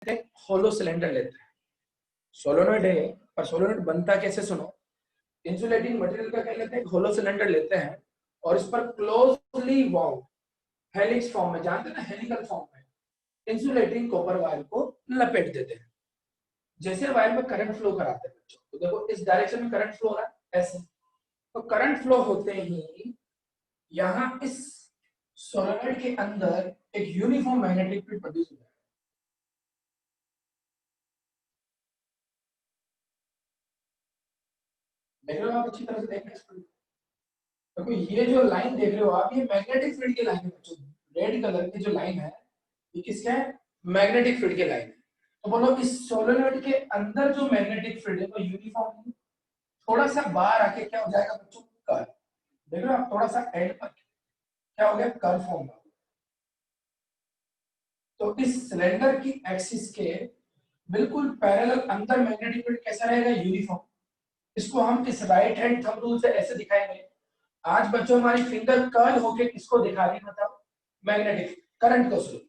हैं hollow cylinder लेते हैं। सोलोनॉइड है पर सोलोनॉइड बनता कैसे सुनो। इंसुलेटिंग मटेरियल का क्या लेते हैं, होलो सिलेंडर लेते हैं और इस पर क्लोजली वाउंड हेलिक्स फॉर्म में, जानते हैं ना हेलिकल फॉर्म में, इंसुलेटिंग कॉपर वायर को लपेट देते हैं। जैसे वायर में करंट फ्लो कराते हैं बच्चों, तो देखो इस डायरेक्शन में करंट फ्लो हो रहा है ऐसे, तो करंट फ्लो होते ही यहाँ इस सोलेनॉइड के अंदर एक यूनिफॉर्म मैग्नेटिक फील्ड प्रोड्यूस हो जाएगा। देख रहे हो आप, अच्छी तरह से देखना इसको। देखो ये जो लाइन देख रहे हो आप, ये मैग्नेटिक फील्ड की लाइन है बच्चों। रेड कलर की जो लाइन है ये किसका है, मैग्नेटिक फील्ड की लाइन है। तो बोलो इस सोलेनॉइड के अंदर जो मैग्नेटिक फील्ड है वो यूनिफॉर्म है, थोड़ा सा बाहर आके क्या हो जाएगा बच्चों, कर्व। देख रहे हो आप, थोड़ा सा एंड पर क्या हो गया, कर्व फॉर्म हो। तो इस सिलेंडर की एक्सिस के बिल्कुल पैरेलल अंदर मैग्नेटिक फील्ड कैसा रहेगा, यूनिफॉर्म। इसको हम इस राइट हैंड थंब रूल से ऐसे दिखाएंगे। आज बच्चों हमारी फिंगर कर्ल होके किसको दिखा रही है, बताओ, मैग्नेटिक करंट को। सुनो,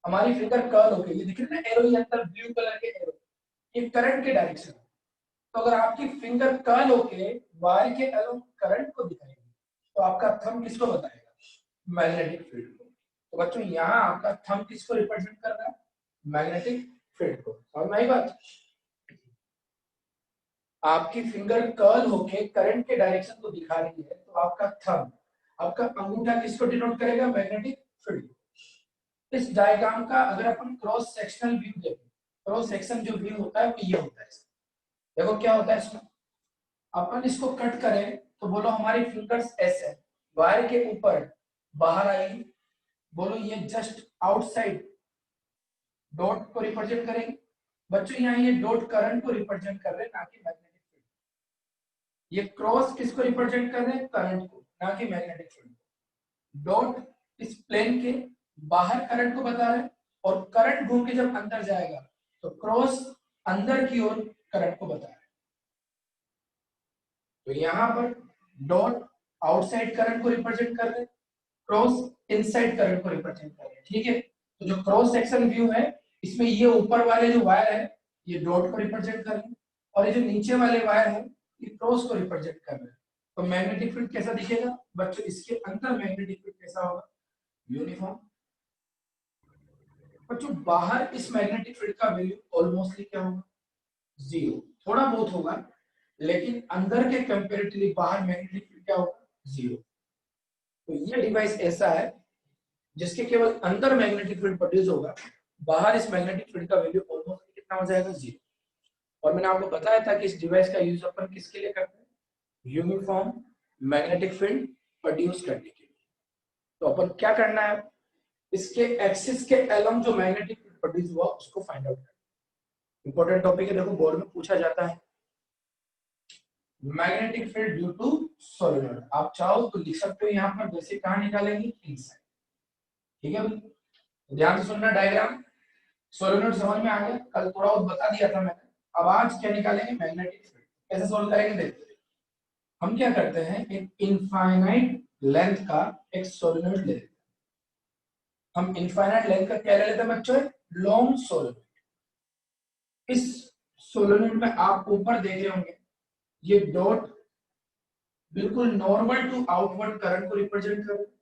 हमारी फिंगर कर्ल होके, ये दिख रही है ना एरो, ये अंदर ब्लू कलर के एरो, ये करंट के डायरेक्शन है। तो अगर आपकी फिंगर कर्ल होके वायर के अलोंग करंट को दिखाएगी तो आपका थंब किसको बताएगा, मैग्नेटिक फील्ड को। तो बच्चों यहाँ आपका थंब किसको रिप्रेजेंट कर रहा है, मैग्नेटिक फील्ड को। समझ में आई बात। आपकी फिंगर कर्ल होके करंट के डायरेक्शन को दिखा रही है तो आपका थंब, आपका अंगूठा किसको डिनोट करेगा, मैग्नेटिक फील्ड। इस डायग्राम का अगर अपन क्रॉस सेक्शनल व्यू देखें, क्रॉस सेक्शन जो व्यू होता है वो ये होता है। देखो क्या होता है इसमें, अपन इसको कट करें तो बोलो हमारी फिंगर्स ऐसे वायर के ऊपर बाहर आएगी, बोलो ये जस्ट आउटसाइड डॉट को रिप्रेजेंट करेंगे। बच्चों यहाँ ये डॉट करंट को रिप्रेजेंट कर रहे हैं, ना कि मैग्नेटिक फील्ड। ये क्रॉस किसको रिप्रेजेंट कर रहे हैं, करंट को, ना कि मैग्नेटिक फील्ड को। डॉट इस प्लेन के बाहर करंट को बता रहे हैं और करंट घूम के जब अंदर जाएगा तो क्रॉस अंदर की ओर करंट को बता रहे हैं। तो यहाँ पर डॉट आउटसाइड करंट को रिप्रेजेंट कर रहे हैं, क्रॉस इनसाइड करंट को रिप्रेजेंट कर रहे हैं। ठीक है, तो जो क्रॉस सेक्शन व्यू है इसमें ये ऊपर वाले जो वायर है ये डॉट को रिप्रेजेंट कर रहे हैं और ये जो नीचे वाले वायर है ये क्रॉस को रिप्रेजेंट कर रहे हैं। तो मैग्नेटिक फील्ड कैसा दिखेगा बच्चों, इसके अंदर मैग्नेटिक फील्ड कैसा होगा, यूनिफॉर्म। बच्चों बाहर इस मैग्नेटिक फील्ड का वैल्यू ऑलमोस्टली क्या होगा, जीरो, थोड़ा बहुत होगा, लेकिन अंदर के कंपैरेटिवली बाहर मैग्नेटिक फील्ड क्या होगा, जीरो। तो ये डिवाइस ऐसा है जिसके केवल अंदर मैग्नेटिक फील्ड प्रोड्यूस होगा, बाहर इस मैग्नेटिक फील्ड का वैल्यू ऑलमोस्ट कितना हो जाएगा, जीरो। और मैंने आपको बताया था कि इस डिवाइस का यूज अपन किसके लिए करते हैं, यूनिफॉर्म मैग्नेटिक फील्ड प्रोड्यूस करने के लिए। तो अपन क्या करना है, इसके एक्सिस के अलोंग जो मैग्नेटिक फील्ड प्रोड्यूस हुआ उसको फाइंड आउट करना। इंपॉर्टेंट टॉपिक है, देखो बोर्ड में पूछा जाता है। Magnetic field due to solenoid, आप चाहो तो लिख सकते हो यहाँ पर, वैसे कहाँ निकालेंगे, इनसाइड। ठीक है भाई, ध्यान से सुनना डायग्राम। सोलेनॉइड समझ में आ गया, कल थोड़ा बहुत बता दिया था मैंने। अब आज क्या निकालेंगे, मैग्नेटिक फील्ड। कैसे सोल्व करेंगे देखते हैं। हम क्या करते हैं, एक इनफाइनाइट लेंथ का एक सोलेनॉइड ले लेते हैं। हम इनफाइनाइट लेंथ का क्या ले लेते हैं बच्चों, लॉन्ग सोलेनॉइड। इस सोलेनॉइड में आप ऊपर देख रहे होंगे ये डॉट बिल्कुल नॉर्मल टू आउटवर्ड करंट को रिप्रेजेंट कर रहे हैं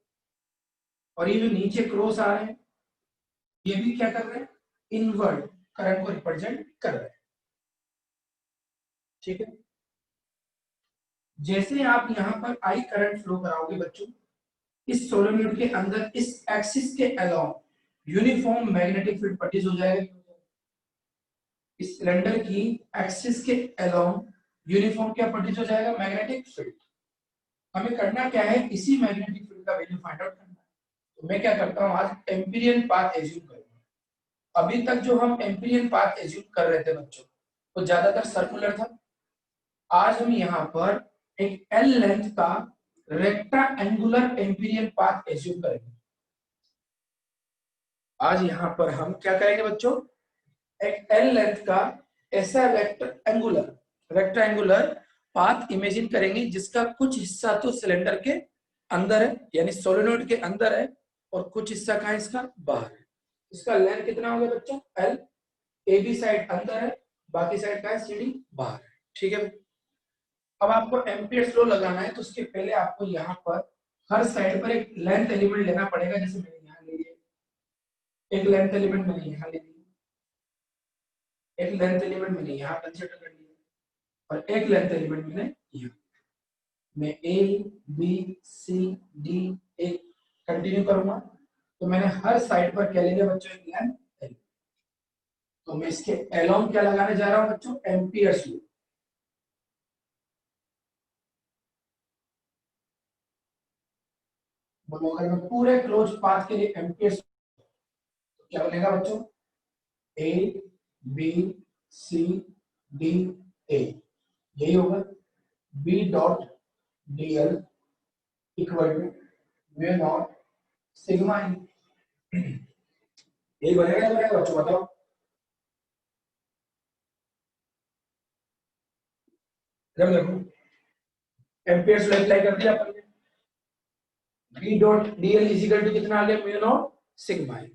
और ये जो नीचे क्रॉस आ रहे हैं ये भी क्या कर रहे हैं, इनवर्ड करंट को रिप्रेजेंट कर रहे हैं। ठीक है, जैसे आप यहां पर आई करंट फ्लो कराओगे बच्चों, इस सोलेनॉइड के अंदर इस एक्सिस के along uniform magnetic field produce हो जाएगा। इस सिलेंडर की एक्सिस के अलोंग यूनिफॉर्म क्या प्रोड्यूस हो जाएगा, मैग्नेटिक फील्ड। हमें करना क्या है, इसी मैग्नेटिक फील्ड का वैल्यू फाइंड आउट करना है। तो मैं क्या करता हूं, आज एम्पिरियन पाथ एज्यूम करूंगा। अभी तक जो हम एम्पिरियन पाथ एज्यूम कर रहे थे बच्चों वो ज्यादातर सर्कुलर था। आज हम यहाँ पर एक एल लेंथ का रेक्टेंगुलर एम्पिरियन पाथ एज्यूम करेंगे। आज यहाँ पर हम क्या करेंगे बच्चों, एक एल लेंथ का ऐसा रेक्टेंगुलर पाथ इमेजिन करेंगे जिसका कुछ हिस्सा तो सिलेंडर के अंदर है, यानी सोलेनॉइड के अंदर है, और कुछ हिस्सा कहाँ है इसका, बाहर है। इसका लेंथ कितना होगा बच्चों, एल। ए बी साइड अंदर है, बाकी साइड का है सी डी बाहर है। ठीक है, अब आपको एम्पियर्स लॉ लगाना है तो उसके पहले आपको यहाँ पर हर साइड पर एक लेंथ एलिमेंट लेना पड़ेगा। जैसे मैंने यहाँ ले लिया, एक लेंथ एलिमेंट मैंने यहाँ ले लिया, एक लेंथ एलिमेंट मैंने यहाँ कंसीडर कर लिया, और एक लेंथ एलिमेंट मैंने यहाँ। मैं A B C D A continue करूंगा, तो मैंने हर साइड पर क्या ले लिया बच्चों, एक लेंथ एलिमेंट। तो मैं इसके अलोंग क्या लगाने जा रहा हूँ बच्चों, एम्पियर्स लॉ। बोलो अगर मैं पूरे क्लोज पाथ के लिए एम्पियर्स, तो क्या बनेगा बच्चों, ए बी सी डी ए, यही होगा। B dot D L equal to mu naught sigma E, यही बनेगा। तो बनेगा बच्चों, बताओ। जब देखो एम्पियर्स लॉ अप्लाई कर दिया अपन ने, B dot D L is equal to कितना आ गया, म्यू नॉट सिग्मा ई।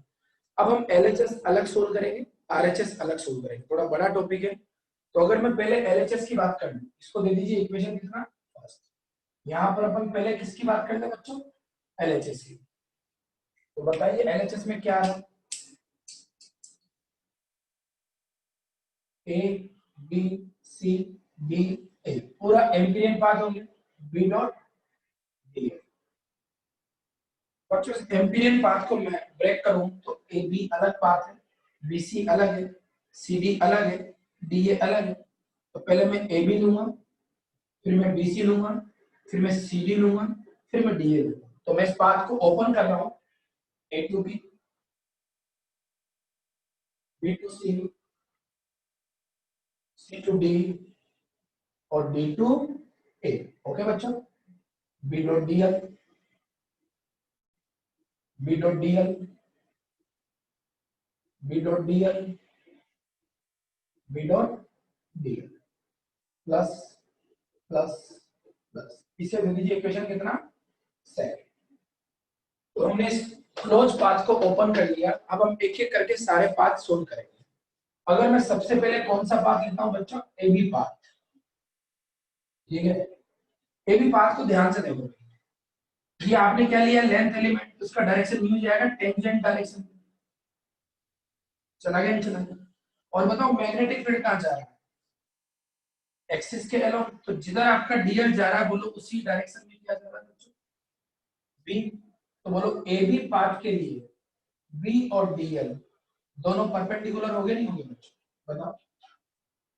अब हम एलएचएस अलग सोल्व करेंगे, आरएचएस अलग सोल्व करेंगे, थोड़ा बड़ा टॉपिक है। तो अगर मैं पहले एलएचएस की बात कर लूं, इसको दे दीजिए इक्वेशन कितना फर्स्ट। यहाँ पर अपन पहले किसकी बात करते हैं बच्चों, एलएचएस की। तो बताइए एलएचएस में क्या है, ए बी सी डी ए पूरा एम्पिरियन पाथ हो गया, बी डॉट डी एल। बच्चों एम्पिरियन पाथ को मैं ब्रेक करूं तो ए बी अलग पाथ है, बी सी अलग है, सी डी अलग है, डी ए अलग है। तो पहले मैं ए बी लूंगा, फिर मैं बी सी लूंगा, फिर मैं सी डी लूंगा, फिर मैं डी ए लूंगा। तो मैं इस पाथ को ओपन कर रहा हूं, A to B, B to C, C to D और डी टू ए। ओके बच्चों, B dot D L, B dot D L, B dot D L, B dot D L, plus plus plus, इसे दे दीजिए equation कितना, second. तो हमने इस close path को ओपन कर लिया। अब हम एक एक करके सारे पाथ सोल्व करेंगे। अगर मैं सबसे पहले कौन सा पाथ लेता हूं बच्चों, ए बी पाथ। ठीक है, ए बी पाथ को ध्यान से देखो। ये आपने क्या लिया, लेंथ एलिमेंट, उसका डायरेक्शन न्यू जाएगा टेंजेंट डायरेक्शन, चला गया नहीं चला गया। और बताओ मैग्नेटिक फील्ड कहां जा रहा है, एक्सिस के अलोंग। तो जिधर आपका डीएल जा रहा है बोलो उसी डायरेक्शन में क्या जा रहा है बच्चों, बी। तो बोलो ए बी पाथ के लिए बी और डीएल दोनों परपेंडिकुलर हो गए नहीं होंगे बच्चों, बताओ।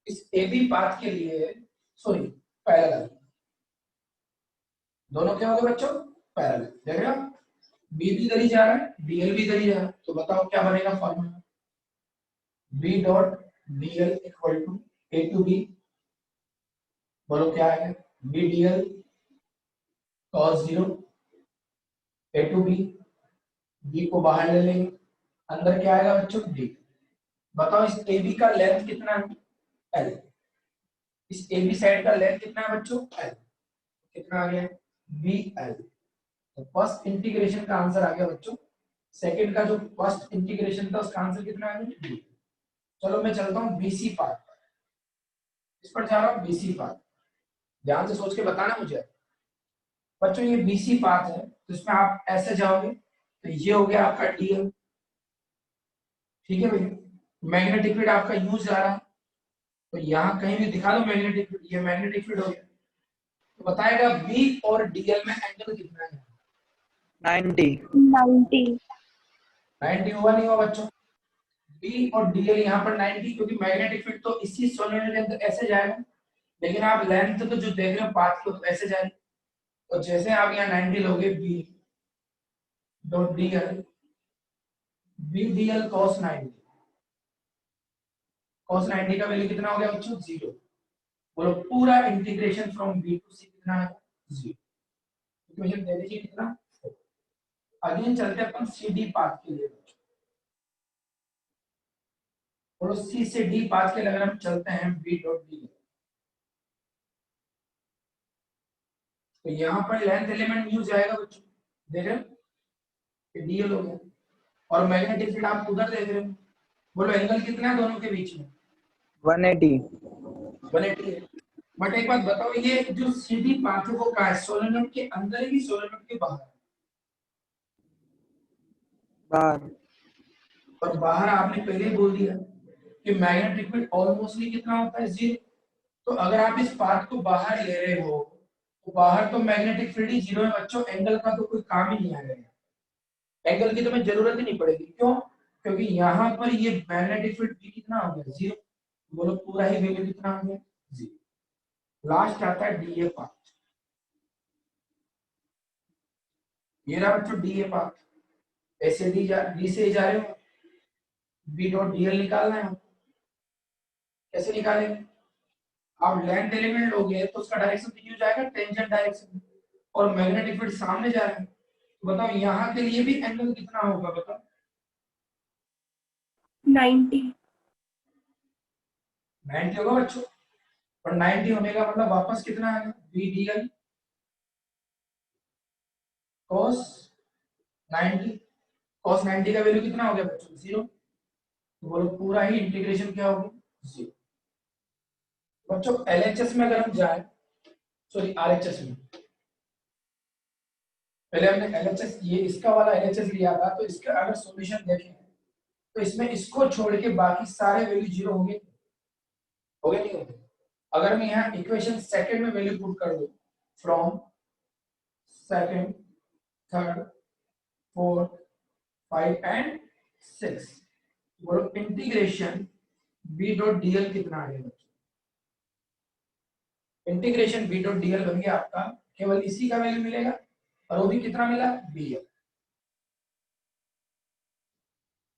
इस ए बी पाथ के लिए सॉरी पैरेलल, दोनों क्या हो गए बच्चों, पैरेलल। देख रहे हो, बी भी इधर ही जा रहा है, डीएल भी इधर ही जा रहा है। तो बताओ क्या बनेगा formula, B dot DL equal to A to B, बोलो क्या है, B DL cos 0 A to B, B को बाहर ले लेंगे, अंदर क्या आएगा बच्चों, डी। बताओ इस ए बी का लेंथ कितना है, एल। इस ए बी साइड का लेंथ कितना है बच्चों, एल। कितना आ गया, बी एल। तो फर्स्ट इंटीग्रेशन का आंसर आ गया बच्चों। सेकंड का जो फर्स्ट इंटीग्रेशन था उसका आंसर कितना आ गया, डी। चलो मैं चलता हूँ बीसी पार्ट पर, इस पर जा रहा हूँ बीसी पार्ट। ध्यान से सोच के बताना मुझे बच्चों, ये बीसी पाथ है तो इसमें आप ऐसे जाओगे तो ये हो गया आपका डीएल। ठीक है भैया, मैग्नेटिक फील्ड आपका यूज जा रहा है, तो यहाँ कहीं भी दिखा दो मैग्नेटिक फील्ड, ये मैग्नेटिक फील्ड हो गया। तो बताएगा बी और डीएल में एंगल कितना है, 90 90 हुआ नहीं हुआ बच्चों, बी और डीएल यहाँ पर 90, क्योंकि मैग्नेटिक फील्ड तो इसी सोलेनोइड के अंदर ऐसे जाएगा, लेकिन आप लेंथ तो जो देख रहे हो पाथ को तो ऐसे जाएगी। तो जैसे आप यहाँ 90 लोगे, B dot DL, B DL cos 90, cos 90 का वैल्यू कितना हो गया बच्चों, 0। बोलो पूरा इंटीग्रेशन फ्रॉम बी टू सी कितना है, 0। इक्वेशन दे दीजिए कितना, 4। अगेन चलते अपन सी डी पाथ के लिए। बोलो सी से डी पाथ के लिए अगर हम चलते हैं बी डॉट डी, तो यहाँ पर लेंथ एलिमेंट यूज जाएगा बच्चों, देख रहे हो डीएल हो गया, और मैग्नेटिक फील्ड आप उधर देख रहे हो बोलो एंगल कितना है दोनों के बीच में? 180। 180 है। बट एक बात बताओ, ये जो सीधी पाथ है वो कहाँ है, सोलेनोइड के अंदर है कि सोलेनोइड के बाहर? बाहर। और बाहर आपने पहले ही बोल दिया कि मैग्नेटिक फील्ड ऑलमोस्टली कितना होता है, 0। तो अगर आप इस पाथ को बाहर ले रहे हो तो बाहर तो मैग्नेटिक फील्ड ही 0 है बच्चों, एंगल का तो कोई काम ही नहीं आएगा, एंगल की तो हमें जरूरत ही नहीं पड़ेगी। क्यों? क्योंकि यहाँ पर ये मैग्नेटिक फील्ड भी कितना हो गया, 0। बोलो पूरा ही वैल्यू कितना हो गया, 0। लास्ट आता है डी ए पाथ। ये रहा बच्चों डी ए पाथ। ऐसे डी से जा रहे हो, बी डॉट डीएल निकालना है। कैसे निकालेंगे? आप लेंथ एलिमेंट लोगे तो उसका डायरेक्शन क्यों जाएगा, टेंजेंट डायरेक्शन। और मैग्नेटिक फील्ड सामने जा रहा है, तो बताओ यहाँ के लिए भी एंगल कितना होगा, बताओ? 90। 90 होगा बच्चों। और 90 होने का मतलब वापस कितना आएगा, B D L cos 90। cos 90 का वैल्यू कितना हो गया बच्चों, 0। तो बोलो पूरा ही इंटीग्रेशन क्या होगा, 0। बच्चों एलएचएस में अगर हम जाए, सॉरी आरएचएस में, पहले हमने एलएचएस ये इसका वाला एलएचएस लिया था, तो इसका अगर सॉल्यूशन देखें तो इसमें इसको छोड़ के बाकी सारे वैल्यू 0 होंगे, होंगे नहीं होंगे? अगर मैं यहाँ इक्वेशन सेकंड में वैल्यू पुट कर दूं, from second, third, fourth, 5 and 6, बोलो इंटीग्रेशन बी डॉट डीएल कितना आ गया? इंटीग्रेशन बी डॉट डीएल बन गया आपका, केवल इसी का वैल्यू मिलेगा, और वो भी कितना मिला, बी एल।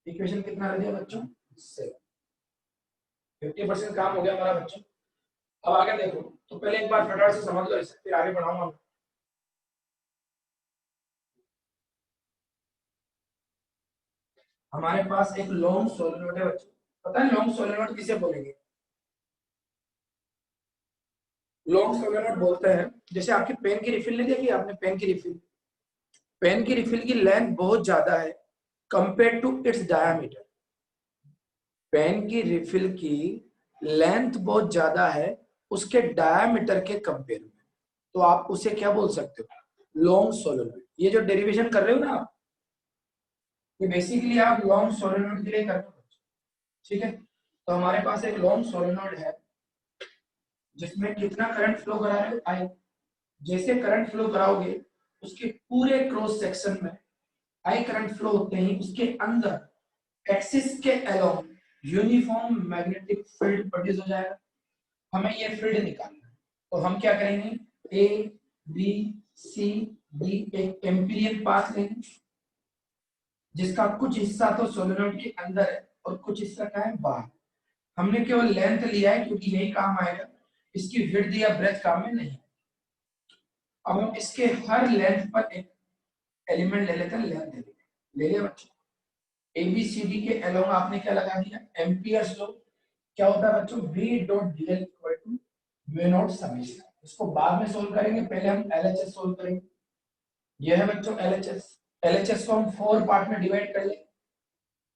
इक्वेशन कितना आ गया बच्चों, 7। 50% काम हो गया हमारा बच्चों। अब आगे देखो, तो पहले एक बार फटाफट से समझ लो इसे, फिर आगे बढ़ाऊंगा। हमारे पास एक लॉन्ग सोलेनोइड है बच्चों, पता है लॉन्ग सोलेनोइड किसे बोलेंगे? लॉन्ग सोलेनोइड बोलते हैं, जैसे आपकी पेन की रिफिल नहीं देखी आपने, पेन की रिफिल, पेन की रिफिल की लेंथ बहुत ज्यादा है compare to its diameter. Pen की रिफिल की लेंथ बहुत ज्यादा है उसके डायामीटर के कंपेयर में, तो आप उसे क्या बोल सकते हो, लॉन्ग सोलेनोइड। ये जो डेरिवेशन कर रहे हो ना आप, ये बेसिकली आप लॉन्ग सोलेनोइड के लिए कर रहे हो, ठीक है? तो हमारे पास एक लॉन्ग सोलेनोइड है जिसमें कितना करंट फ्लो करा रहे हो, आई। जैसे करंट फ्लो कराओगे उसके पूरे क्रॉस सेक्शन में आई करंट फ्लो होते ही उसके अंदर एक्सिस के along uniform magnetic field produce हो जाएगा। हमें ये फील्ड निकालना है, तो हम क्या करेंगे, ए बी सी डी, एक एम्पीरियल पाथ लेंगे जिसका कुछ हिस्सा तो सोलेनोइड के अंदर है और कुछ हिस्सा का है बाहर। हमने केवल लेंथ लिया है क्योंकि यही काम आएगा, इसकी विड्थ या ब्रेथ काम में नहीं। अब हम इसके हर लेंथ पर एक एलिमेंट ले लेते हैं, लेंथ ले लिया बच्चों। एबीसीडी के अलोंग आपने क्या लगा दिया, एम्पियर्स लॉ। क्या होता है बच्चों, v dot dl equal to mu naught summation. इसको बाद में सोल्व करेंगे, पहले हम एलएचएस सोल्व करेंगे। यह है बच्चों एलएचएस। एलएचएस को हम 4 पार्ट में डिवाइड कर लेंगे,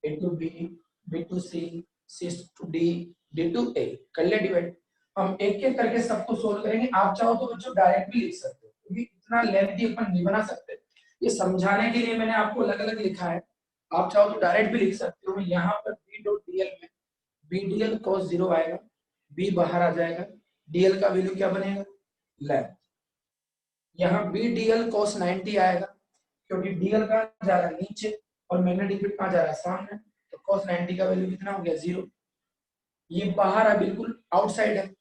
A to B, B to C, C to D, D to A, कर ले डिवाइड। हम एक एक करके सबको सोल्व करेंगे। आप चाहो तो बच्चों डायरेक्ट भी लिख सकते हो क्योंकि इतना लेंथी अपन नहीं बना सकते, ये समझाने के लिए मैंने आपको अलग अलग लिखा है। आप चाहो तो डायरेक्ट भी लिख सकते हो। यहाँ पर बी डॉट डीएल में बी डीएल cos 0 आएगा, बी बाहर आ जाएगा, डीएल का वैल्यू क्या बनेगा, लेंथ। यहाँ बी डीएल cos 90 आएगा क्योंकि डीएल कहाँ जा रहा है, नीचे, और मैग्नेटिक फील्ड कहाँ जा रहा है, सामने, तो cos 90 का वैल्यू कितना हो गया, 0। ये बाहर है, बिल्कुल आउटसाइड है,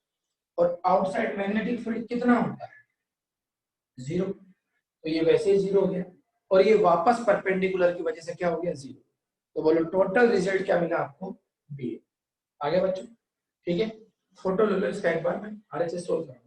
और आउटसाइड मैग्नेटिक फील्ड कितना होता है, 0। तो ये वैसे ही 0 हो गया, और ये वापस परपेंडिकुलर की वजह से क्या हो गया, 0। तो बोलो टोटल रिजल्ट क्या मिला आपको, बी। आगे बच्चों, ठीक है? फोटो ले लो इसका एक बार, मैं आरएचएस सोल्व करूंगा।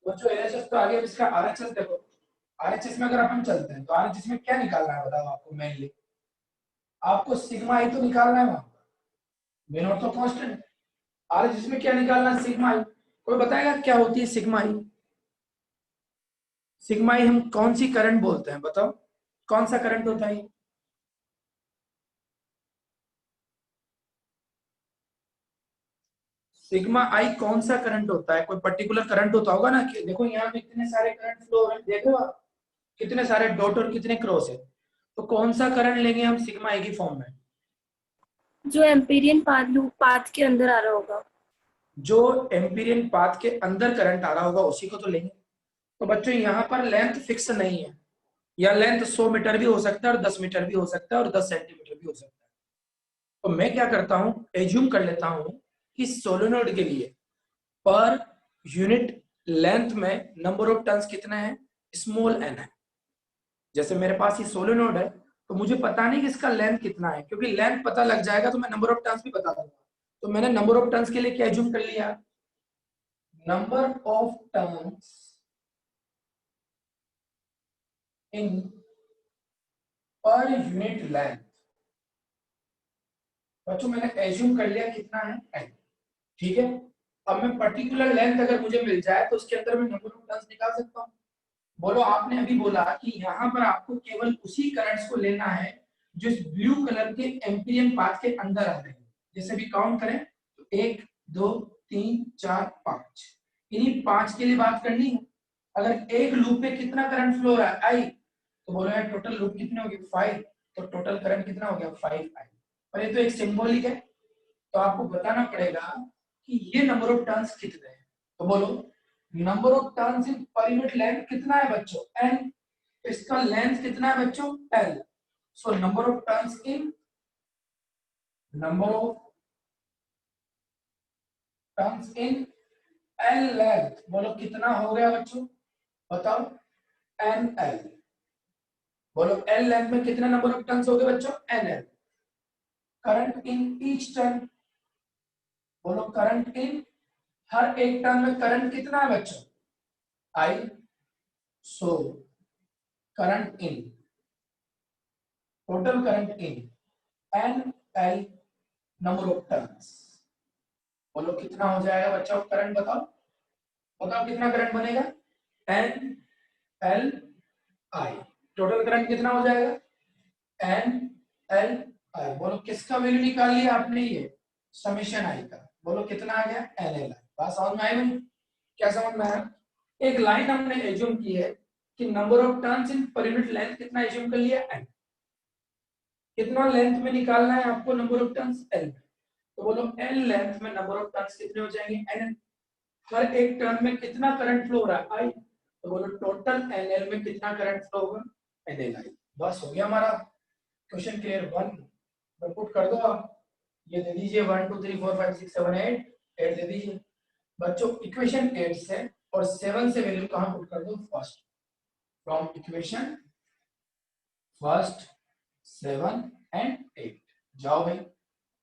वो जो एलएचएस तो आगे, अब इसका आरएचएस देखो। आरएचएस में अगर अपन चलते हैं तो आरएचएस में क्या निकालना है बताओ आपको। मेनली आपको सिग्मा आई तो निकालना है वहां पर, मेन और तो कांस्टेंट। आरएचएस में क्या निकालना है, सिग्मा आई। कोई बताएगा क्या होती है सिग्मा आई? सिग्मा आई हम कौन सी करंट बोलते हैं बताओ, कौन सा करंट होता है? सिग्मा आई कौन सा करंट होता है? कोई पर्टिकुलर करंट होता होगा ना, कि देखो यहाँ पे इतने सारे करंट फ्लो हो रहे हैं, देख रहे हो आप कितने सारे डॉट और कितने क्रॉस है। तो कौन सा करंट लेंगे हम सिग्मा आई की फॉर्म में? जो एम्पीरियन पाथ के अंदर आ रहा होगा। जो एम्पीरियन पाथ के अंदर करंट आ रहा होगा उसी को तो लेंगे। तो बच्चों यहाँ पर लेंथ फिक्स नहीं है, या लेंथ 100 मीटर भी हो सकता है और 10 मीटर भी हो सकता है और 10 सेंटीमीटर भी हो सकता है। तो मैं क्या करता हूं, एज्यूम कर लेता हूं कि सोलेनोइड के लिए पर यूनिट लेंथ में नंबर ऑफ टर्न्स कितना है, स्मॉल एन है। जैसे मेरे पास ये सोलेनोइड है तो मुझे पता नहीं कि इसका लेंथ कितना है, क्योंकि लेंथ पता लग जाएगा तो मैं नंबर ऑफ टर्न्स भी बता दूंगा। तो मैंने नंबर ऑफ टर्न्स के लिए क्या एज्यूम कर लिया, number of turns in per unit length. बच्चों मैंने एज्यूम कर लिया कितना है, n। ठीक है, अब मैं पर्टिकुलर लेंथ अगर मुझे मिल जाए तो उसके अंदर मैं नंबर ऑफ टर्न्स निकाल सकता हूँ। बोलो, आपने अभी बोला कि यहाँ पर आपको केवल उसी करंट्स को लेना है जो इस ब्लू कलर के एम्पीरियन पाथ के अंदर आ रहे हैं। जैसे भी काउंट करें तो 1 2 3 4 5, इन्हीं 5 के लिए बात करनी है। अगर एक लूप पे कितना करंट फ्लो हो रहा है, आई, तो बोलो यार टोटल लूप कितने हो गए, 5, तो टोटल करंट कितना हो गया, 5 आई। और ये तो एक सिंबॉलिक है, तो आपको बताना पड़ेगा कि ये नंबर ऑफ टर्न्स कितने हैं। तो बोलो, number of turns in per unit length कितना है बच्चों, n। इसका लेंथ कितना है बच्चों, l। So number of turns in, number of turns in l length, बोलो कितना हो गया बच्चों, बताओ, nl। बोलो l लेंथ में कितना नंबर ऑफ टर्न्स हो गए बच्चों, nl। Current in each turn, बोलो करंट इन, हर एक टर्न में करंट कितना है बच्चों, I। So current in, total current in nl number of turns. बोलो कितना हो जाएगा बच्चों करंट, बताओ बताओ कितना करंट बनेगा, nl I। टोटल करंट कितना हो जाएगा, nl I। बोलो किसका वैल्यू निकाल लिया आपने, ये समेशन आई का। बोलो कितना आ गया, nl I। बात समझ में आई भाई, क्या समझ में आया? एक लाइन हमने एज्यूम की है कि number of turns in per unit length कितना एज्यूम कर लिया, n। कितना लेंथ में निकालना है आपको नंबर ऑफ टर्न्स, l में। तो बोलो n लेंथ में नंबर ऑफ टर्न्स कितने हो जाएंगे, n। हर एक टर्न में कितना करंट फ्लो हो रहा है, I। तो बोलो टोटल nl में कितना करंट फ्लो होगा, nl I। बस हो गया हमारा क्वेश्चन क्लियर। 1 पुट कर दो आप, ये दे दीजिए 1 2 3 4 5 6 7 8 8 दे दीजिए बच्चों। इक्वेशन 8 से और 7 से वैल्यू कहां पुट कर दो, first, from equation first 7 and 8। जाओ भाई,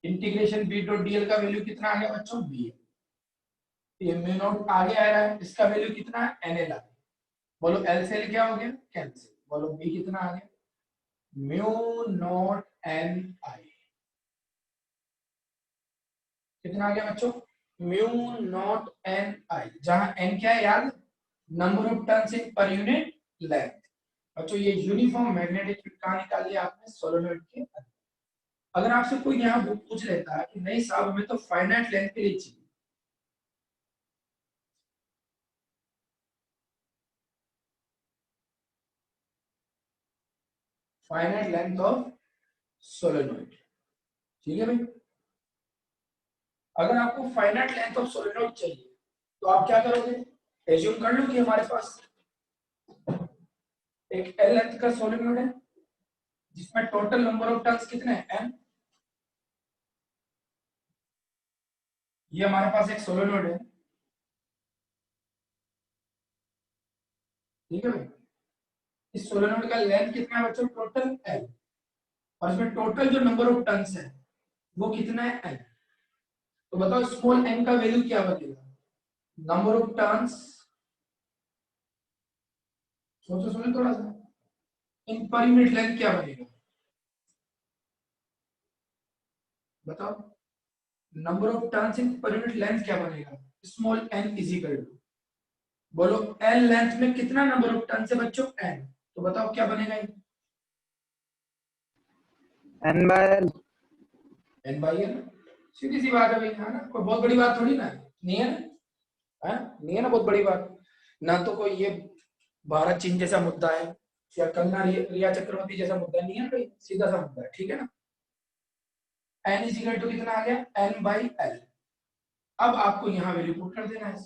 इंटीग्रेशन b डॉट dl का वैल्यू कितना आ गया बच्चों, b। ये म्यू नॉट आगे आ रहा है, इसका वैल्यू कितना है, nl आ गया। बोलो l से l क्या हो गया, कैंसिल। बोलो b कितना आ गया, म्यू नॉट n i। कितना आ गया बच्चों, म्यू नॉट n i, जहां n क्या है याद, number of turns in per unit length. बच्चों ये यूनिफॉर्म मैग्नेटिक फील्ड कहां निकाल लिया आपने, सोलेनोइड के अंदर। अगर आपसे कोई यहाँ पूछ लेता है कि नहीं साहब हमें तो फाइनाइट लेंथ के लिए चाहिए, फाइनाइट लेंथ ऑफ सोलेनोइड, ठीक है भाई। अगर आपको फाइनाइट लेंथ ऑफ सोलेनोइड चाहिए तो आप क्या करोगे, एज्यूम कर लो कि हमारे पास एक एल लेंथ का सोलेनोइड है जिसमें टोटल नंबर ऑफ टर्न्स कितने हैं, n। ये हमारे पास एक सोलेनोइड है, ठीक है भाई। इस सोलेनोइड का लेंथ कितना है बच्चों, टोटल l। और इसमें टोटल जो नंबर ऑफ टर्न्स है वो कितना है, n। तो बताओ स्मॉल n का वैल्यू क्या बनेगा, नंबर ऑफ टर्न्स सोचो सोचो थोड़ा सा, इन पर यूनिट लेंथ क्या बनेगा बताओ, number of turns in per unit length क्या बनेगा, small N is equal to, बोलो एल लेंथ में कितना नंबर ऑफ टर्न्स है बच्चों, एन, तो बताओ क्या बनेगा ये, N/L। एन बाई एल, सीधी सी बात है भाई, है ना, कोई बहुत बड़ी बात थोड़ी ना है, नहीं है ना, है नहीं है ना बहुत बड़ी बात, ना तो कोई ये भारत चीन जैसा मुद्दा है या कंगना रिया चक्रवर्ती जैसा मुद्दा नहीं है, कोई सीधा सा मुद्दा है, ठीक है ना। एन इज इक्वल टू कितना आ गया, एन बाई एल, अब आपको यहाँ वैल्यू पुट कर देना है,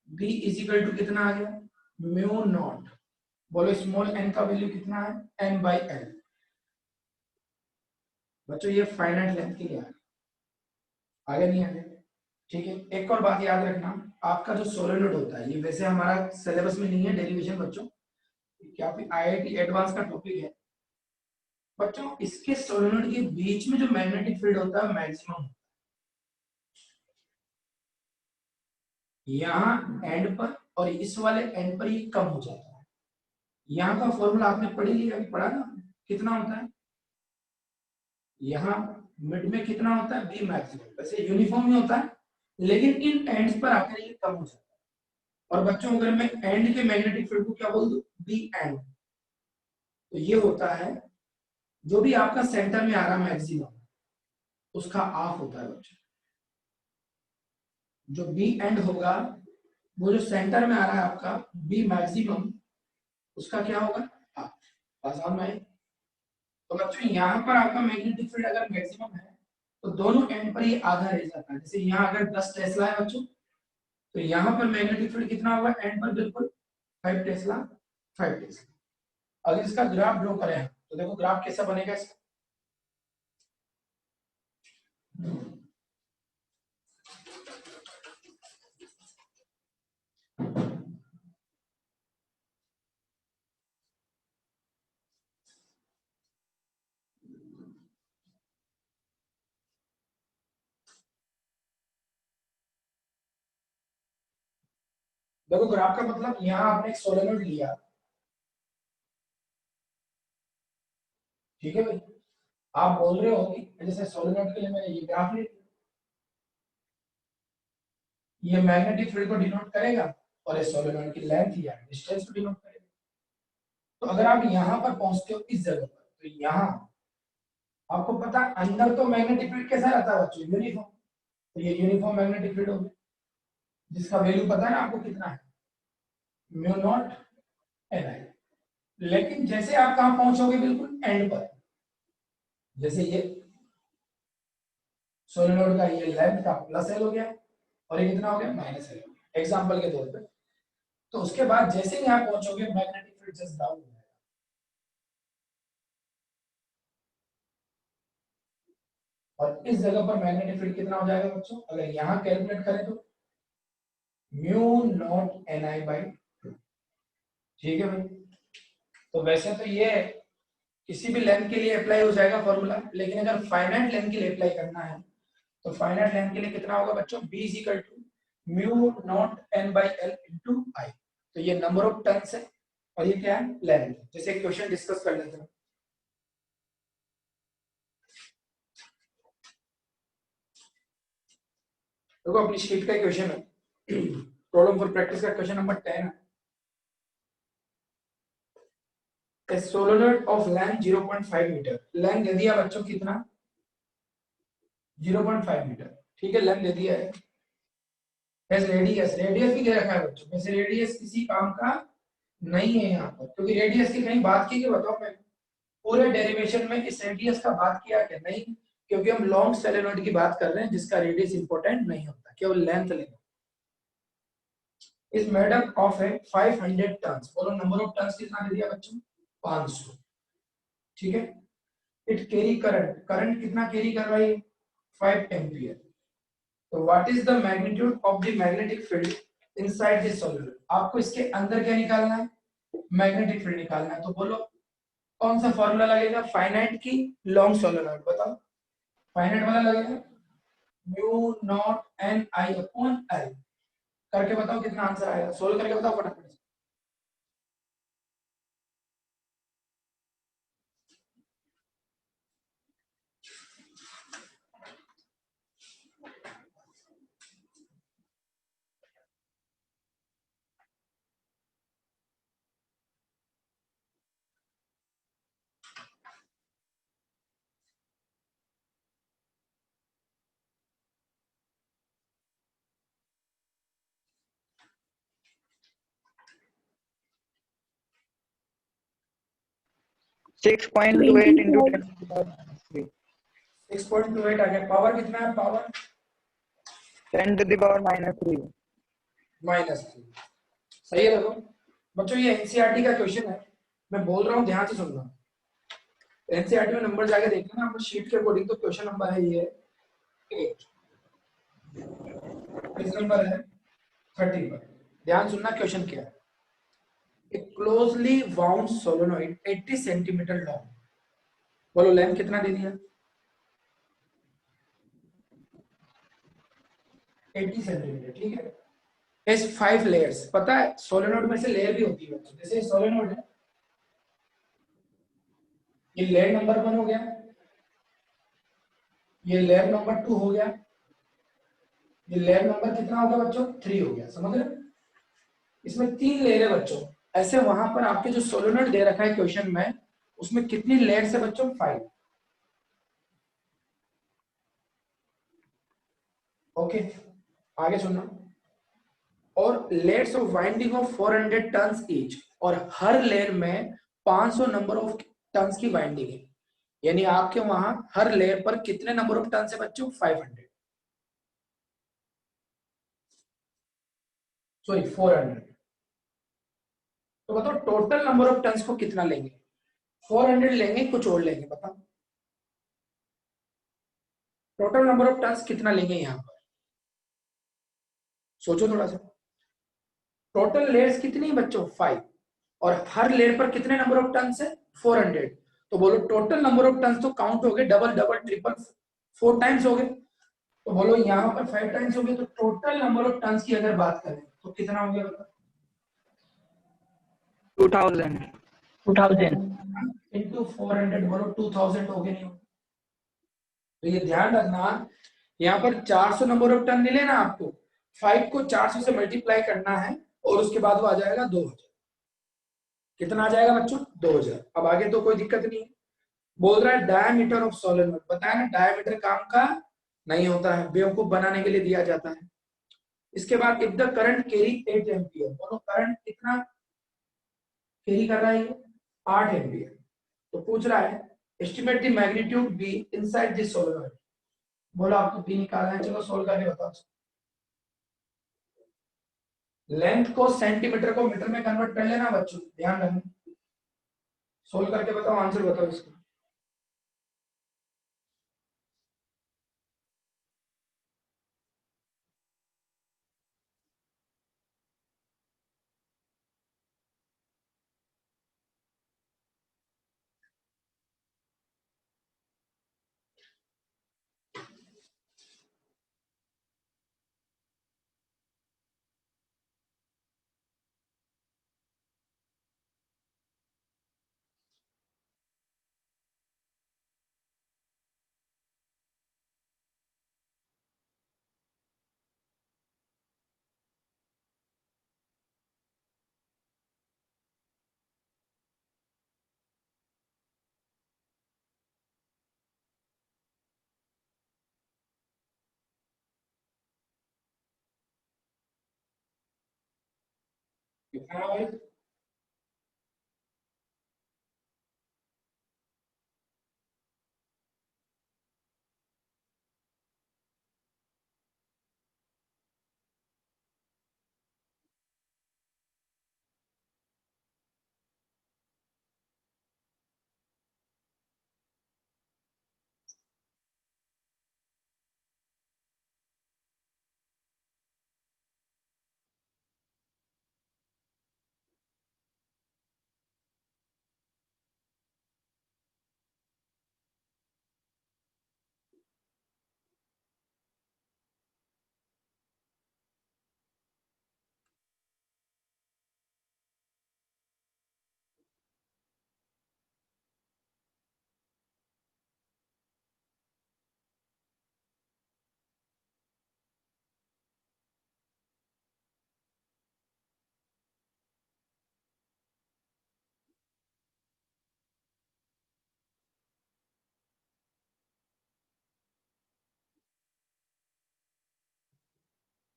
बी इज इक्वल टू कितना आ गया, म्यू नॉट, बोलो स्मॉल एन का वैल्यू कितना है, एन बाई एल, बच्चों ये फाइनाइट लेंथ के लिए आगे नहीं आगे, ठीक है। एक और बात याद रखना, आपका जो सोलेनोइड होता है, ये वैसे हमारा सिलेबस में नहीं है डेरिवेशन बच्चों, क्या आईआईटी एडवांस का टॉपिक है बच्चों, इसके सोलेनोइड के बीच में जो मैग्नेटिक फील्ड होता है मैक्सिमम, यहाँ एंड पर और इस वाले एंड पर ये कम हो जाता है, यहाँ का फॉर्मूला आपने पढ़ी लिया, पढ़ा ना, कितना होता है, यहाँ मिड में कितना होता है, बी मैक्सिमम, वैसे यूनिफॉर्म ही होता है, लेकिन इन एंड्स पर आकर ये कम हो जाता है, और बच्चों अगर मैं एंड के मैग्नेटिक फील्ड को क्या बोल दूं, बी एंड, तो ये होता है जो भी आपका सेंटर में आ रहा मैक्सिमम उसका ऑफ होता है बच्चों, जो बी एंड होगा वो जो सेंटर में आ रहा है आपका बी मैक्सिमम उसका क्या होगा, ऑफ, आसान में। तो बच्चों यहाँ पर आपका मैग्नेटिक फील्ड अगर मैक्सिमम है तो दोनों एंड पर ये आधा रह जाता है, जैसे यहाँ अगर 10 टेस्ला है बच्चों, तो यहाँ पर मैग्नेटिक फील्ड कितना होगा एंड पर, बिल्कुल 5 टेस्ला, 5 टेस्ला। अगर इसका ग्राफ ड्रॉ करें तो देखो ग्राफ कैसा बनेगा इसका, देखो ग्राफ का मतलब यहाँ आपने एक सोलेनोइड लिया, ठीक है भाई, आप बोल रहे हो कि जैसे सोलेनोइड के लिए मैंने ये ग्राफ ले, ये मैग्नेटिक फील्ड को डिनोट करेगा और ये सोलेनोइड की लेंथ या डिस्टेंस को डिनोट करेगा। तो अगर आप यहाँ पर पहुंचते हो इस जगह पर, तो यहाँ आपको पता है अंदर तो मैग्नेटिक फील्ड कैसा रहता है बच्चों, यूनिफॉर्म, तो ये यूनिफॉर्म मैग्नेटिक फील्ड होगी जिसका वैल्यू पता है ना आपको कितना है, म्यू नॉट एन आई। लेकिन जैसे आप कहां पहुंचोगे, बिल्कुल एंड पर, जैसे ये सोलेनोइड का ये लेंथ का प्लस एल हो गया और ये कितना हो गया माइनस एल हो गया एग्जांपल के तौर पे, तो उसके बाद जैसे ही यहां पहुंचोगे मैग्नेटिक फील्ड जस्ट डाउन हो जाएगा, और इस जगह पर मैग्नेटिक फील्ड कितना हो जाएगा बच्चों, अगर यहां कैलकुलेट करें तो mu not an I by, ठीक है भाई। तो वैसे तो ये किसी भी लेंथ के लिए अप्लाई हो जाएगा फॉर्मूला, लेकिन अगर फाइनाइट लेंथ के लिए अप्लाई करना है तो फाइनाइट लेंथ के लिए कितना होगा बच्चों, b is equal to mu naught n by L into I, तो ये नंबर ऑफ टर्न्स है और ये क्या है लेंथ, जैसे क्वेश्चन डिस्कस कर लेते हैं। देखो अपनी शीट का क्वेश्चन है, प्रॉब्लम फॉर प्रैक्टिस का क्वेश्चन नंबर 10 है, a solenoid of length 0.5 metre, length दे दिया बच्चों कितना 0.5 मीटर, ठीक है, लेंथ दे दिया है, रेडियस, रेडियस भी दे रखा है बच्चों, वैसे रेडियस किसी काम का नहीं है यहाँ पर, क्योंकि रेडियस की कहीं बात की, बताओ मैं पूरे डेरिवेशन में इस रेडियस का बात किया क्या, नहीं, क्योंकि हम लॉन्ग सोलेनोइड की बात कर रहे हैं जिसका रेडियस इंपॉर्टेंट नहीं होता, केवल लेंथ लेना। Is made up of a 500 turns, बोलो नंबर ऑफ टन्स कितना दे दिया बच्चों 500, ठीक है। इट कैरी करंट, करंट कितना कैरी कर रहा है 5 एम्पियर, तो what is the magnitude of the magnetic field inside this solenoid, आपको इसके अंदर क्या निकालना है, मैग्नेटिक फील्ड निकालना है, तो बोलो कौन सा फॉर्मूला लगेगा फाइनाइट की लॉन्ग सोलेनोइड, बताओ फाइनाइट वाला लगेगा mu not an I upon L, करके बताओ कितना आंसर आएगा, सोल्व करके बताओ फटाफट। 6.28 into 10 to the power minus 3. 6.28 आ गया। पावर कितना है? Power 10 to the power minus 3. -3। सही है। देखो बच्चों, ये एनसीईआरटी का क्वेश्चन है, मैं बोल रहा हूँ ध्यान से सुनना। एनसीईआरटी में नंबर जाके देखना आपको शीट के अकॉर्डिंग, तो क्वेश्चन नंबर है ये 8। किस नंबर है? 30 पर। ध्यान सुनना क्वेश्चन क्या है। A closely wound solenoid 80 centimetre long, बोलो लेंथ कितना दे दिया? 80 सेंटीमीटर, ठीक है। इस 5 लेयर्स, पता है सोलेनोइड में से लेयर भी होती है बच्चों, जैसे सोलेनोइड है, ये लेयर नंबर 1 हो गया, ये लेयर नंबर 2 हो गया, ये लेयर नंबर कितना हो गया बच्चों? 3 हो गया। समझ रहे? इसमें 3 लेयर है बच्चों। ऐसे वहां पर आपके जो सोलेनोइड दे रखा है क्वेश्चन में, उसमें कितनी लेयर्स है बच्चों? 5। ओके, आगे सुनना। और layers of winding of 400 turns each, और हर लेयर में 500 नंबर ऑफ टन्स की वाइंडिंग है। यानी आपके वहां हर लेयर पर कितने नंबर ऑफ टन्स है बच्चों? 500, सॉरी 400। तो बताओ टोटल नंबर ऑफ टन्स को कितना लेंगे? 400 लेंगे, कुछ और लेंगे? बताओ टोटल नंबर ऑफ टन्स कितना लेंगे यहाँ पर? सोचो थोड़ा सा। टोटल लेयर्स कितनी है बच्चों? 5, और हर लेयर पर कितने नंबर ऑफ टन्स है? 400। तो बोलो टोटल नंबर ऑफ टन्स तो काउंट हो गए, डबल डबल ट्रिपल 4 टाइम्स हो गए। तो बोलो यहाँ पर 5 टाइम्स हो गए, तो टोटल नंबर ऑफ टन्स की अगर बात करें तो कितना हो गया बताओ? 2000. इंटू 400, बोलो 2000 हो गए, नहीं हो? तो ये ध्यान रखना, यहाँ पर 400 नंबर ऑफ टन मिले ना आपको, 5 को 400 से मल्टीप्लाई करना है, और उसके बाद वो आ जाएगा 2000। कितना आ जाएगा बच्चों? 2000। अब आगे तो कोई दिक्कत नहीं है। बोल रहा है डायमीटर ऑफ सोलेनोइड, बताया ना डायमीटर काम का नहीं होता है, बेवकूफ बनाने के लिए दिया जाता है। इसके बाद if the current carry 8 ampere, बोलो करंट कितना कैरी कर रहा है ये? 8 एम्पियर। तो पूछ रहा है estimate the magnitude be inside this solenoid, बोलो आपको बी निकालना है, चलो सोल्व करके बताओ। लेंथ को सेंटीमीटर को मीटर में कन्वर्ट कर लेना बच्चों, ध्यान रखना। सोल्व करके बताओ, आंसर बताओ इसका। कितना भाई?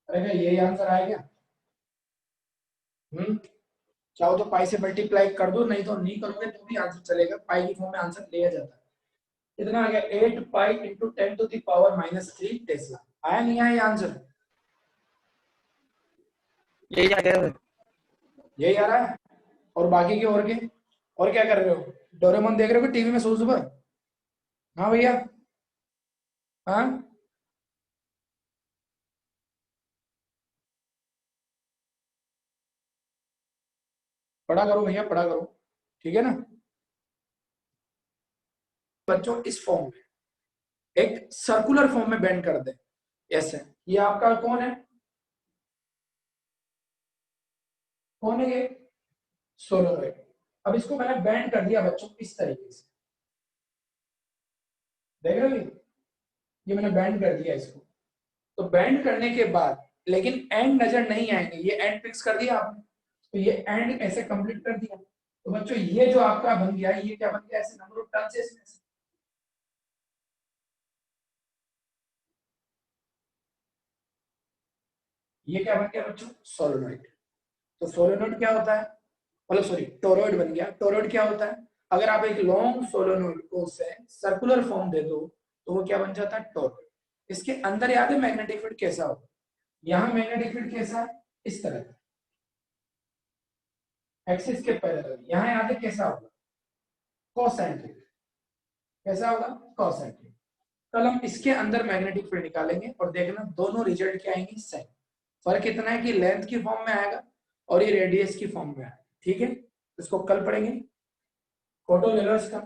अरे क्या यही आंसर आएगा? चाहो तो पाई से मल्टीप्लाई कर दो, नहीं तो नहीं करोगे तो भी आंसर चलेगा, पाई की फॉर्म में आंसर लिया जाता है। कितना आ गया 8 पाई इंटू 10⁻³ टेस्ला। आया नहीं आया ये आंसर? यही आ गया सर। यही आ रहा है। और बाकी के और क्या कर रहे हो? डोरेमोन देख रहे हो कि टीवी में सुबह सुबह? हाँ भैया, हाँ पढ़ा करो भैया, पढ़ा करो, ठीक है ना बच्चों। इस फॉर्म में एक सर्कुलर फॉर्म में बेंड कर दे, ऐसे। ये आपका कौन है? कौन है ये? सोलोनॉइड। अब इसको मैंने बेंड कर दिया बच्चों इस तरीके से, देख रहे हो ये मैंने बैंड कर दिया इसको। तो बैंड करने के बाद लेकिन एंड नजर नहीं आएंगे, ये एंड फिक्स कर दिया आपने, तो ये एंड ऐसे कंप्लीट कर दिया। तो बच्चों ये जो आपका बन गया, ये क्या बन गया? ऐसे नंबर ऑफ टर्न्स है इसमें से। ये क्या बन गया बच्चों? सोलेनॉइड। तो सोलेनॉइड क्या होता है? मतलब सॉरी, टोरॉइड बन गया। टोरॉइड क्या होता है? अगर आप एक लॉन्ग सोलेनॉइड को से सर्कुलर फॉर्म दे दो तो वो क्या बन जाता है? टोरॉइड। इसके अंदर याद है मैग्नेटिक फील्ड कैसा होगा? यहाँ मैग्नेटिक फील्ड कैसा है? इस तरह का, एक्सिस के पैरेलल। यहाँ याद है कैसा होगा? कॉसेंट्रिक। कैसा होगा? कॉसेंट्रिक। कल हम इसके अंदर मैग्नेटिक फील्ड निकालेंगे और देखना दोनों रिजल्ट क्या आएंगे? सेम। फर्क इतना है कि लेंथ की फॉर्म में आएगा और ये रेडियस की फॉर्म में आएगा, ठीक है? इसको कल पढ़ेंगे। फोटो ले लो इसका।